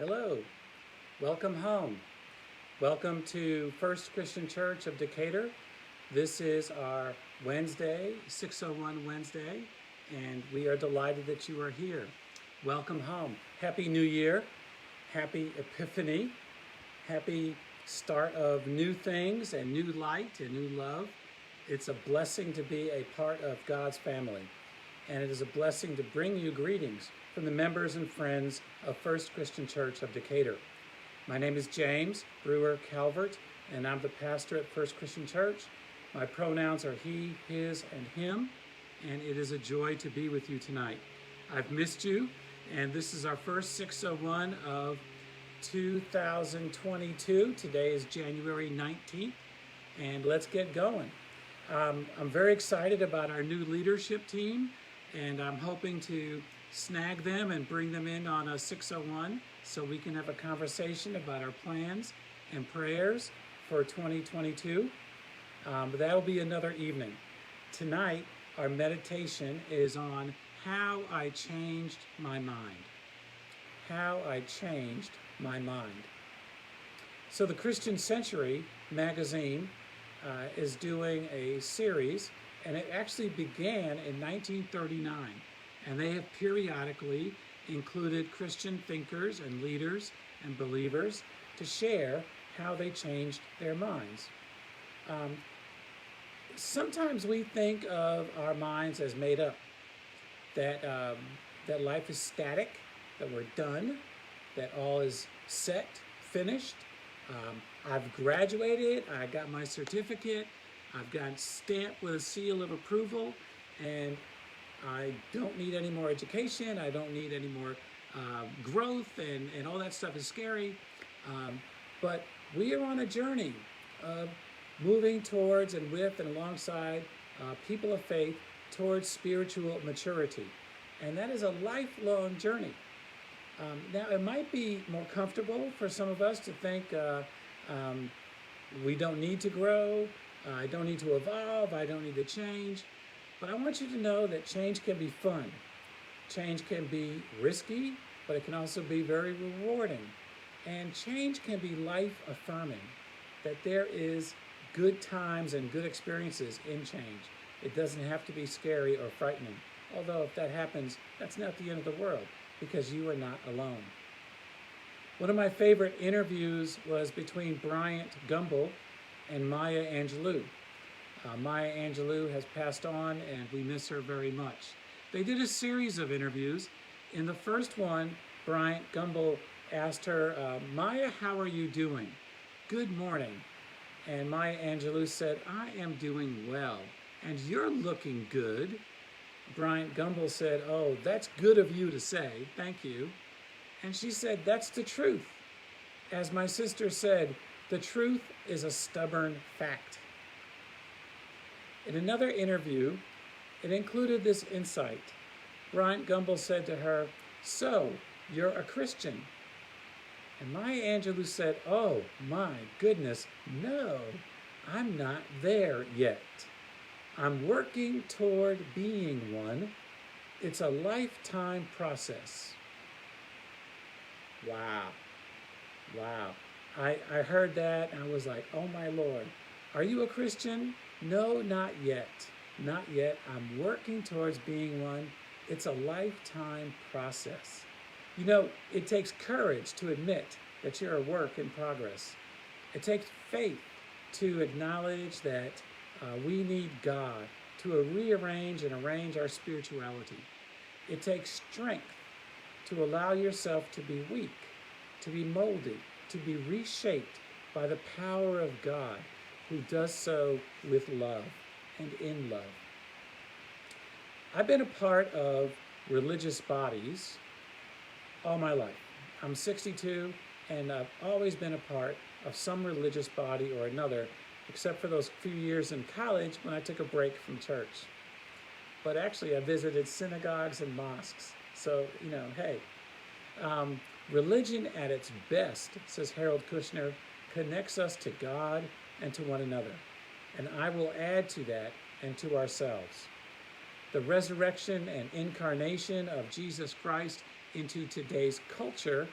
Hello, welcome home. Welcome to First Christian Church of Decatur. This is our Wednesday, 601 Wednesday, and we are delighted that you are here. Welcome home. Happy New Year. Happy Epiphany. Happy start of new things and new light and new love. It's a blessing to be a part of God's family, and it is a blessing to bring you greetings from the members and friends of First Christian Church of Decatur. My name is James Brewer Calvert, and I'm the pastor at First Christian Church. My pronouns are he, his, and him, and it is a joy to be with you tonight. I've missed you, and this is our first 601 of 2022. Today is January 19th, and let's get going. I'm very excited about our new leadership team, and I'm hoping to snag them and bring them in on a 601 so we can have a conversation about our plans and prayers for 2022. But that'll be another evening. Tonight, our meditation is on how I changed my mind. How I changed my mind. So the Christian Century magazine is doing a series, and it actually began in 1939. And they have periodically included Christian thinkers and leaders and believers to share how they changed their minds. Sometimes we think of our minds as made up, that life is static, that we're done, that all is set, finished. I've graduated, I got my certificate, I've got stamped with a seal of approval, and I don't need any more education, I don't need any more growth, and all that stuff is scary. But we are on a journey of moving towards and with and alongside people of faith towards spiritual maturity. And that is a lifelong journey. Now, it might be more comfortable for some of us to think we don't need to grow, I don't need to evolve, I don't need to change. But I want you to know that change can be fun. Change can be risky, but it can also be very rewarding. And change can be life-affirming, that there is good times and good experiences in change. It doesn't have to be scary or frightening. Although if that happens, that's not the end of the world, because you are not alone. One of my favorite interviews was between Bryant Gumbel and Maya Angelou. Maya Angelou has passed on, and we miss her very much. They did a series of interviews. In the first one, Bryant Gumbel asked her, Maya, how are you doing? Good morning. And Maya Angelou said, I am doing well, and you're looking good. Bryant Gumbel said, oh, that's good of you to say, thank you. And she said, that's the truth. As my sister said, the truth is a stubborn fact. In another interview, it included this insight. Bryant Gumbel said to her, so, you're a Christian. And Maya Angelou said, oh my goodness, no, I'm not there yet. I'm working toward being one. It's a lifetime process. Wow. Wow. I heard that and I was like, oh my Lord, are you a Christian? No, not yet. Not yet. I'm working towards being one. It's a lifetime process. You know, it takes courage to admit that you're a work in progress. It takes faith to acknowledge that we need God to rearrange and arrange our spirituality. It takes strength to allow yourself to be weak, to be molded, to be reshaped by the power of God, who does so with love and in love. I've been a part of religious bodies all my life. I'm 62, and I've always been a part of some religious body or another, except for those few years in college when I took a break from church. But actually, I visited synagogues and mosques. So, you know, hey, religion at its best, says Harold Kushner, connects us to God and to one another. And I will add to that and to ourselves. The resurrection and incarnation of Jesus Christ into today's culture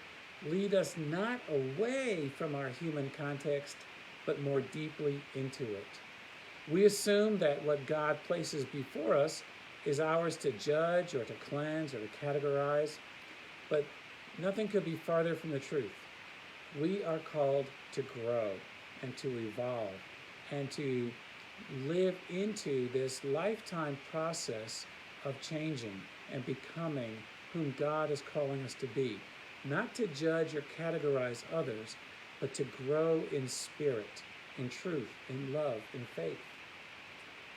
lead us not away from our human context, but more deeply into it. We assume that what God places before us is ours to judge or to cleanse or to categorize, but nothing could be farther from the truth. We are called to grow and to evolve and to live into this lifetime process of changing and becoming whom God is calling us to be. Not to judge or categorize others, but to grow in spirit, in truth, in love, in faith.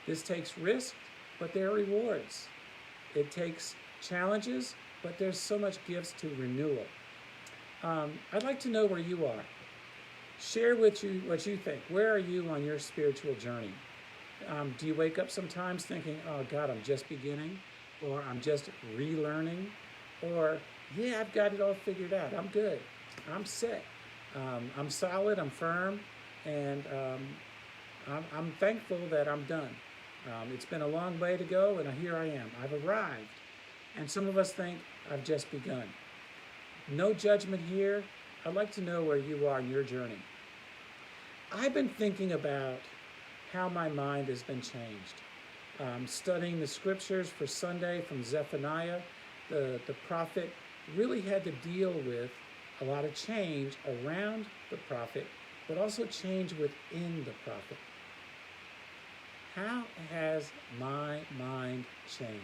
This takes risk, but there are rewards. It takes challenges, but there's so much gifts to renewal. I'd like to know where you are. Share with you what you think. Where are you on your spiritual journey? Do you wake up sometimes thinking, oh God, I'm just beginning? Or I'm just relearning? Or, yeah, I've got it all figured out. I'm good. I'm set. I'm solid. I'm firm. And I'm thankful that I'm done. It's been a long way to go, and here I am. I've arrived. And some of us think, I've just begun. No judgment here. I'd like to know where you are in your journey. I've been thinking about how my mind has been changed. Studying the scriptures for Sunday from Zephaniah, the prophet really had to deal with a lot of change around the prophet, but also change within the prophet. How has my mind changed?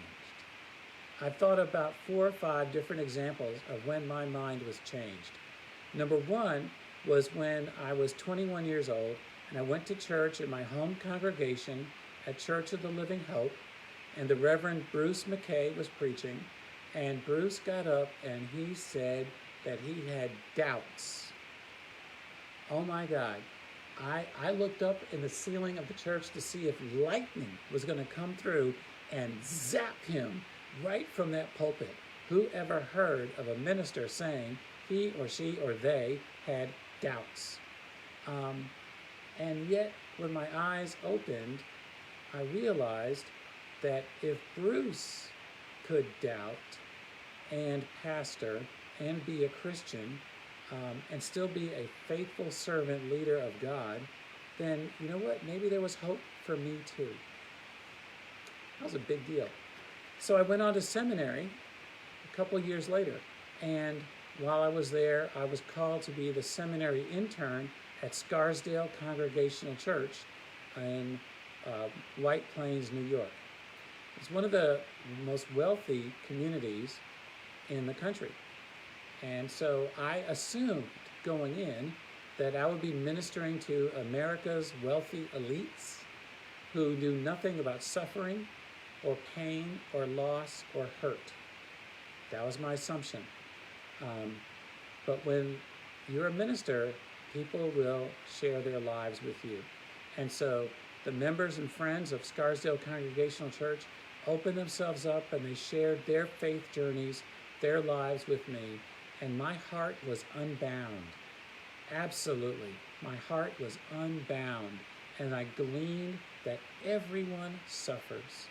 I've thought about 4 or 5 different examples of when my mind was changed. Number one was when I was 21 years old and I went to church in my home congregation at Church of the Living Hope, and the Reverend Bruce McKay was preaching, and Bruce got up and he said that he had doubts. Oh my God. I looked up in the ceiling of the church to see if lightning was going to come through and zap him right from that pulpit. Who ever heard of a minister saying he or she or they had doubts? And yet, when my eyes opened, I realized that if Bruce could doubt and pastor and be a Christian, and still be a faithful servant leader of God, then you know what? Maybe there was hope for me too. That was a big deal. So I went on to seminary a couple years later, and while I was there, I was called to be the seminary intern at Scarsdale Congregational Church in White Plains, New York. It's one of the most wealthy communities in the country. And so I assumed going in that I would be ministering to America's wealthy elites who knew nothing about suffering or pain or loss or hurt. That was my assumption. But when you're a minister, people will share their lives with you. And so the members and friends of Scarsdale Congregational Church opened themselves up and they shared their faith journeys, their lives with me. And my heart was unbound. Absolutely. My heart was unbound. And I gleaned that everyone suffers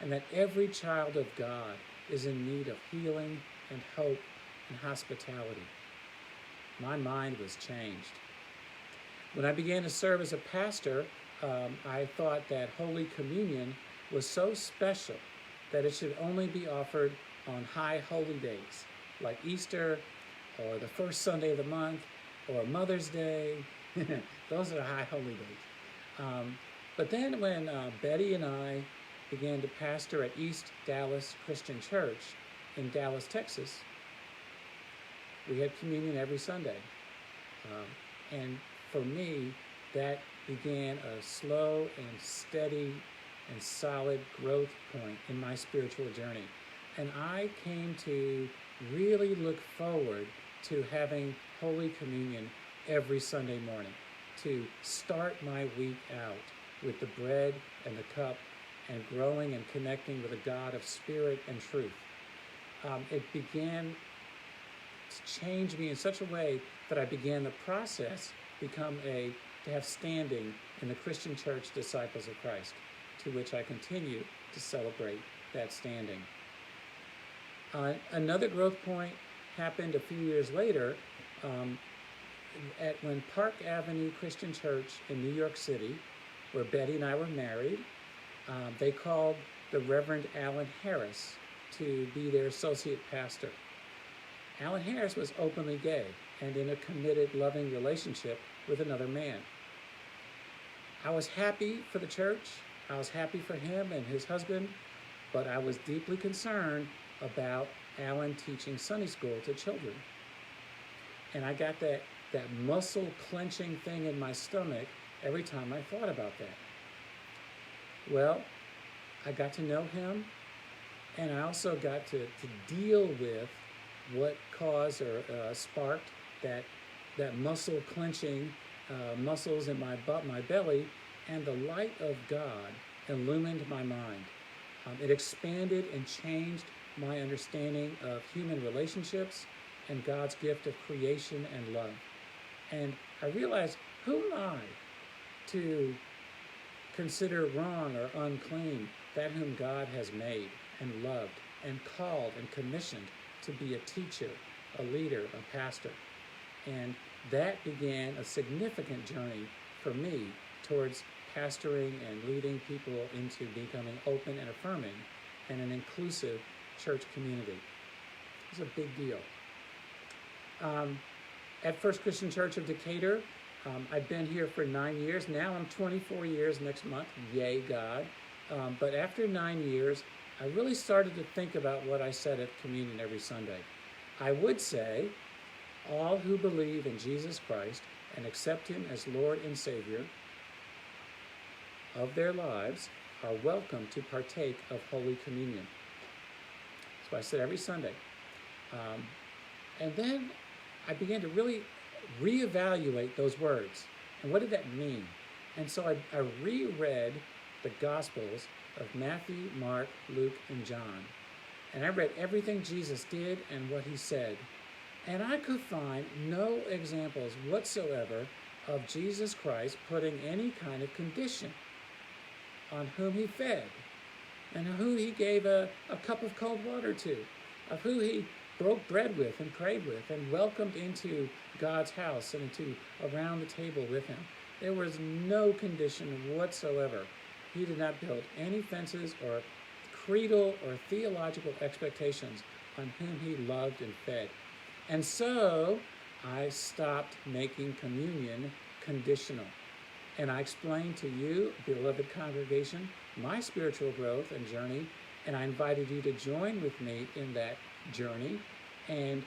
and that every child of God is in need of healing and hope and hospitality. My mind was changed. When I began to serve as a pastor, I thought that Holy Communion was so special that it should only be offered on high holy days, like Easter, or the first Sunday of the month, or Mother's Day. Those are the high holy days. But then when Betty and I began to pastor at East Dallas Christian Church in Dallas, Texas, we had communion every Sunday. And for me, that began a slow and steady and solid growth point in my spiritual journey. And I came to really look forward to having Holy Communion every Sunday morning, to start my week out with the bread and the cup and growing and connecting with a God of spirit and truth. It began to change me in such a way that I began the process to have standing in the Christian Church Disciples of Christ, to which I continue to celebrate that standing. Another growth point happened a few years later when Park Avenue Christian Church in New York City, where Betty and I were married, they called the Reverend Alan Harris to be their associate pastor. Alan Harris was openly gay and in a committed, loving relationship with another man. I was happy for the church. I was happy for him and his husband, but I was deeply concerned about Alan teaching Sunday school to children. And I got that muscle clenching thing in my stomach every time I thought about that. Well, I got to know him, and I also got to deal with what caused or sparked that muscle clenching, muscles in my butt, my belly, and the light of God illumined my mind. It expanded and changed my understanding of human relationships and God's gift of creation and love. And I realized, who am I to consider wrong or unclean that whom God has made and loved and called and commissioned to be a teacher, a leader, a pastor? And that began a significant journey for me towards pastoring and leading people into becoming open and affirming and an inclusive church community. It's a big deal. At First Christian Church of Decatur, I've been here for 9 years. Now I'm 24 years next month. Yay, God. But after 9 years, I really started to think about what I said at communion every Sunday. I would say, all who believe in Jesus Christ and accept him as Lord and Savior of their lives are welcome to partake of Holy Communion. So I said every Sunday. And then I began to really reevaluate those words. And what did that mean? And so I reread the Gospels of Matthew, Mark, Luke, and John. And I read everything Jesus did and what he said. And I could find no examples whatsoever of Jesus Christ putting any kind of condition on whom he fed, and who he gave a cup of cold water to, of who he broke bread with and prayed with and welcomed into God's house and into around the table with him. There was no condition whatsoever. He did not build any fences or creedal or theological expectations on whom he loved and fed. And so I stopped making communion conditional. And I explained to you, beloved congregation, my spiritual growth and journey, and I invited you to join with me in that journey. And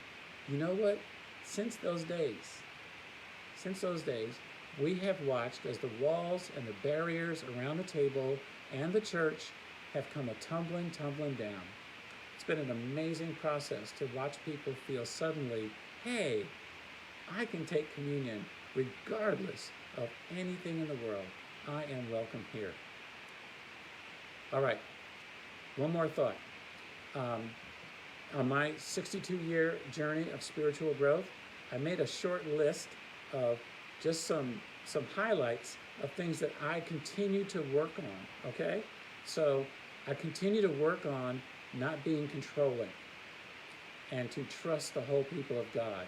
you know what? Since those days, we have watched as the walls and the barriers around the table and the church have come tumbling down. It's been an amazing process to watch people feel suddenly, hey, I can take communion regardless of anything in the world. I am welcome here. All right, one more thought. On my 62-year journey of spiritual growth, I made a short list of just some highlights of things that I continue to work on, okay? So I continue to work on not being controlling and to trust the whole people of God,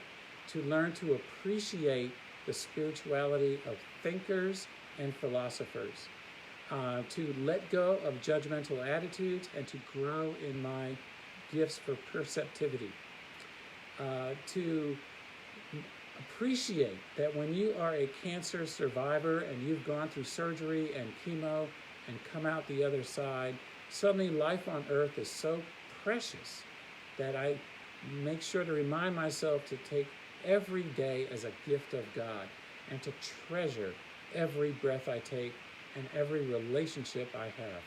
to learn to appreciate the spirituality of thinkers and philosophers, to let go of judgmental attitudes and to grow in my gifts for perceptivity, to appreciate that when you are a cancer survivor and you've gone through surgery and chemo and come out the other side, suddenly life on earth is so precious that I make sure to remind myself to take every day as a gift of God and to treasure every breath I take and every relationship I have.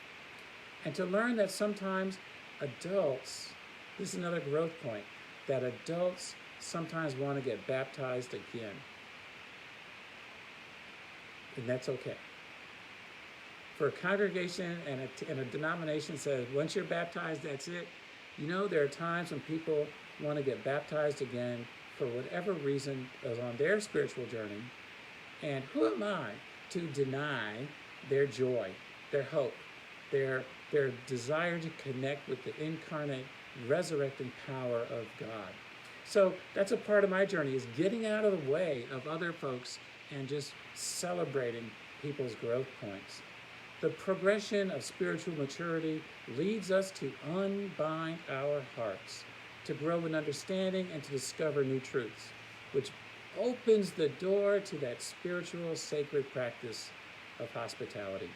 And to learn that sometimes adults, this is another growth point, that adults sometimes want to get baptized again. And that's okay. For a congregation and a denomination says, once you're baptized, that's it. You know, there are times when people want to get baptized again for whatever reason is on their spiritual journey. And who am I to deny their joy, their hope, their desire to connect with the incarnate, resurrecting power of God? So that's a part of my journey, is getting out of the way of other folks and just celebrating people's growth points. The progression of spiritual maturity leads us to unbind our hearts, to grow in understanding and to discover new truths, which opens the door to that spiritual sacred practice of hospitality.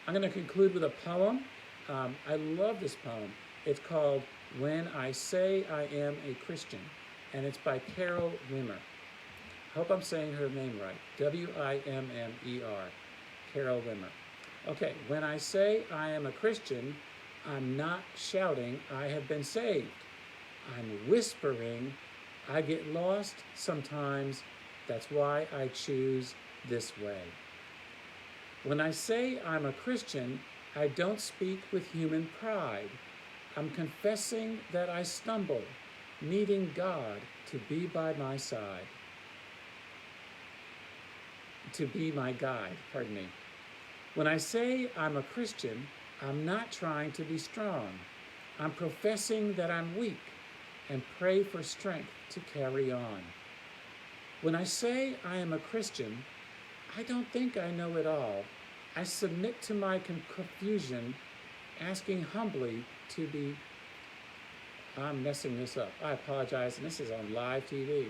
I'm going to conclude with a poem. I love this poem. It's called When I Say I Am a Christian, and it's by Carol Wimmer. I hope I'm saying her name right. Wimmer, Carol Wimmer. Okay, when I say I am a Christian, I'm not shouting I have been saved. I'm whispering I get lost sometimes. That's why I choose this way. When I say I'm a Christian, I don't speak with human pride. I'm confessing that I stumble, needing God to be by my side. To be my guide, pardon me. When I say I'm a Christian, I'm not trying to be strong. I'm professing that I'm weak and pray for strength to carry on. When I say I am a Christian, I don't think I know it all. I submit to my confusion, asking humbly to be... I'm messing this up. I apologize, and this is on live TV.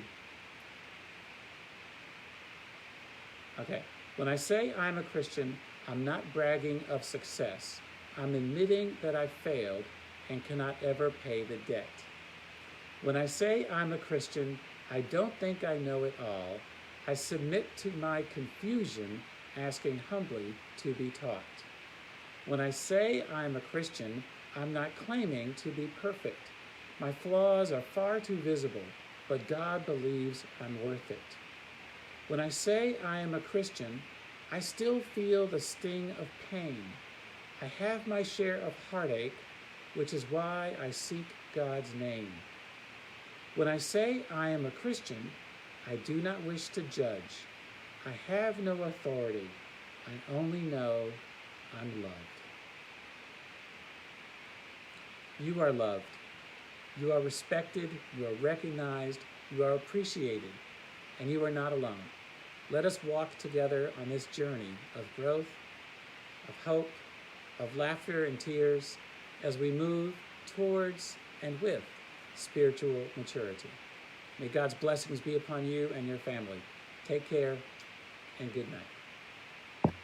Okay, when I say I'm a Christian, I'm not bragging of success. I'm admitting that I failed and cannot ever pay the debt. When I say I'm a Christian, I don't think I know it all. I submit to my confusion, asking humbly to be taught. When I say I'm a Christian, I'm not claiming to be perfect. My flaws are far too visible, but God believes I'm worth it. When I say I am a Christian, I still feel the sting of pain. I have my share of heartache, which is why I seek God's name. When I say I am a Christian, I do not wish to judge. I have no authority. I only know I'm loved. You are loved. You are respected. You are recognized. You are appreciated. And you are not alone. Let us walk together on this journey of growth, of hope, of laughter and tears as we move towards and with spiritual maturity. May God's blessings be upon you and your family. Take care and good night.